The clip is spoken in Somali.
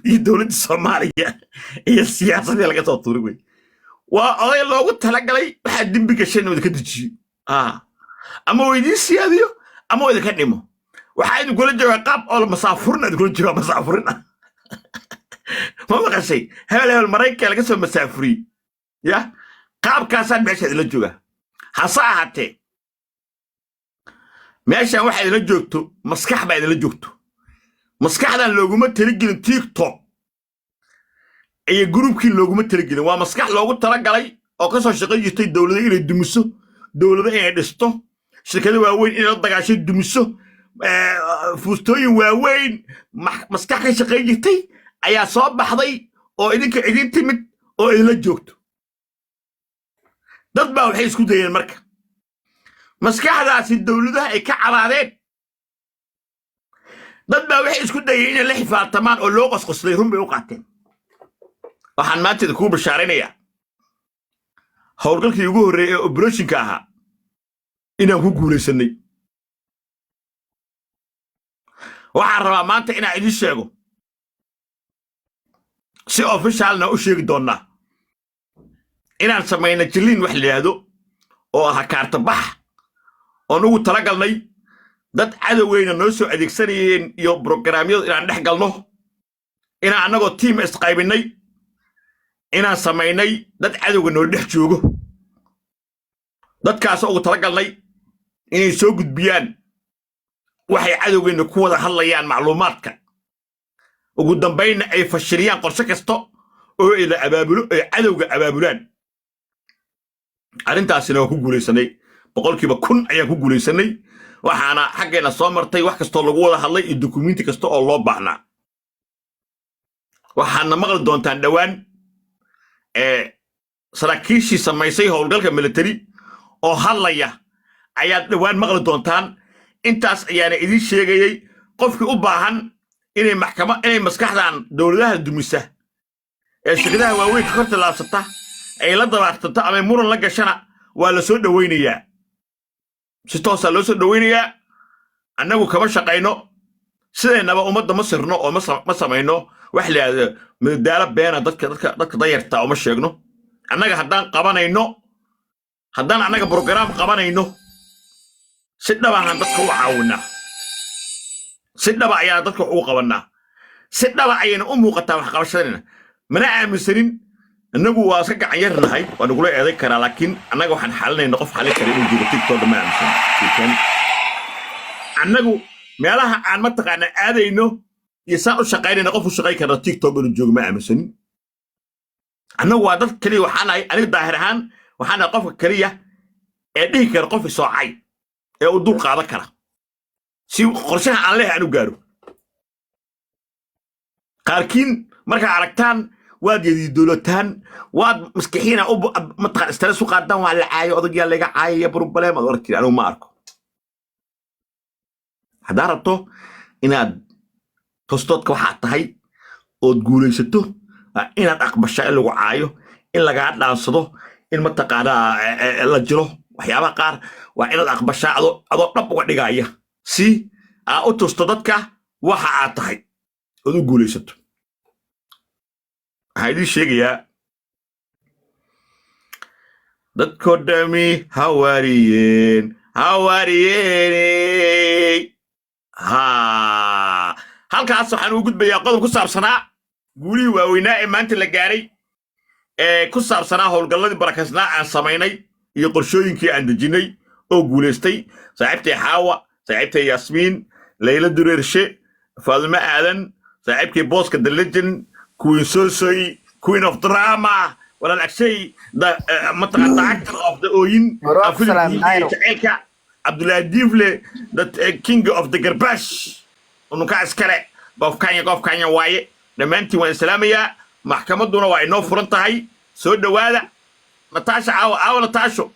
دولة الصومالية هي السياسة اللي لقيتها طوري وأنا لو قلت لك علي واحد دم بكشين وذا كدتشي أما ويدي السيادية أما وإذا كان نمو واحد يقول الجواب قاب أو مسافرنا يقول الجواب مسافرنا ما بقى شيء هلا المرايكة اللي قسم مسافرين يا قاب كاسان بعيش هذا الجواب حصاحتي ماشي واحد اللي جوكتو مسكح بعد اللي جوكتو مسكحنا لوجو تلقين تيك توك اي جروبكii looguma talagelin waa maskax loogu talagalay oo ka soo shaqeeyay dawladda inay dumiso dawladda inay dhisto shirkado waaweyn inay dagaasho dumiso fuustooyin waaweyn maskax ka shaqeeyay ayaa soo baxday oo idinka idin timid oo idin joogto dad baa waxay isku dayeen marka maskaxdaasi dawladda ay ka cabaadeen dad baa waxay isku dayeen inay la xifaartamaan oo loo qosqoslay run bay u qaateen waxaan maanta ku bashaarinayaa howlgalkii ugu horeeyay operationka ahaa inaan ku guuleysanay waxaan rabaa maanta inaan idin sheego si officialna u sheegi doonaa inaan sameeyna jilin wax leeyado oo ah kaarta bax oo nagu talagalnay dad cadaweyna noo soo adeegsanayeen iyo programyada inaan dhex galno inaan anagoo team isqaybinay inaan sameynay dad cadawga noo dhex joogo dadkaas oo talagalnay inay soo gudbiyaan waxay cadawgeena ku wada hadlayaan macluumaadka ugu dambeeyna ay fashiliyaan qorshe kasta oo ila abaabulo ay cadawga abaabulaan arintaasina waa ku guuleysanay boqolkiiba 100 ayaan ku guuleysanay waxaana xaqeena soo martay wax kasta lagu wada hadlay iyo dokumenti kasta oo loo baahnaa waxaana maqal doontaan dhawaan saraakiishii samaysay howlgalka military oo hadlaya ayaa dhawaan maqal doontaan intaas ayaana idin sheegayay qofkii u baahan inay maxkamad inay maskaxdan dawladaha dumisa ee shirkadaha waaweyn ka korta laabsata ay la dabaaqto ama muran la gashana waa la soo dhaweynayaa si toos ah loo soo dhaweynayaa annagu kama shaqeyno sideenaba ummadda ma sirno oo ma sameeyno wax leeyahay madadaalo beena dadka dayarta oo ma sheegno annaga haddaan annaga program qabanayno si dhaba aan dadka u caawinaa si dhaba ayaa dadka u qabanaa si dhaba ayayna u muuqataa wax qabashadana mana aaminsanin annagu waa iska gacan yarnahay waa nagu leeyahay karaa laakiin annaga waxaan xalinayna qof xalin kara inuu jiro TikTok ma aaminsan annagu meelaha aan ma taqaana aadayno يساء الشقيرين قفوا الشقي كذا تيك توك الجوج ما أمسن أنا وادت كلي وحنا أنا ظاهرهان وحنا قف كلية إيه كر قف صاعي ودور قاعدة كلا سي قرشها عليه عنو جارو قاركين مركا عركتان واد يدي دولتان واد مسكحين أو متقن استرسوا قدام على عاي وضج يلا جا عاي بروبلا ما ذكر أنا ما أركو حضرته إن توستوك waxaa tahay oo guuleysato inaad aqbasho in lagu caayo in laga dhaansado in ma taqaana la jiro waxyaabaha qaar waa inaad aqbasho adoo dhab uga dhigaya si aad u tosto dadka waxa aad tahay oo guuleysato haydi sheegaya dadko dhami hawariyeen ha halkaas waxaan u gudbayaa qodob ku saabsanaa guulihii waaweynaa ee maanta la gaaray ee ku saabsanaa howlgalladii barakasnaa aan samaynay iyo qorshooyinkii aan dejinay oo guuleystay saaxiibtay xaawa saaxiibtay yasmiin layla dureershe faadimo aadan saaxiibkii booska the legend queen sosoy queen of drama walaal agshay mataqan actor of the oyin jaceelka cabdullaahi diifle the king of the garbash ونكا اسكره قف كانيا وايه دمانتي وان سلاميا محكمتنا waa inoo furan tahay soo dhawaada نتاشا عاو نتاشو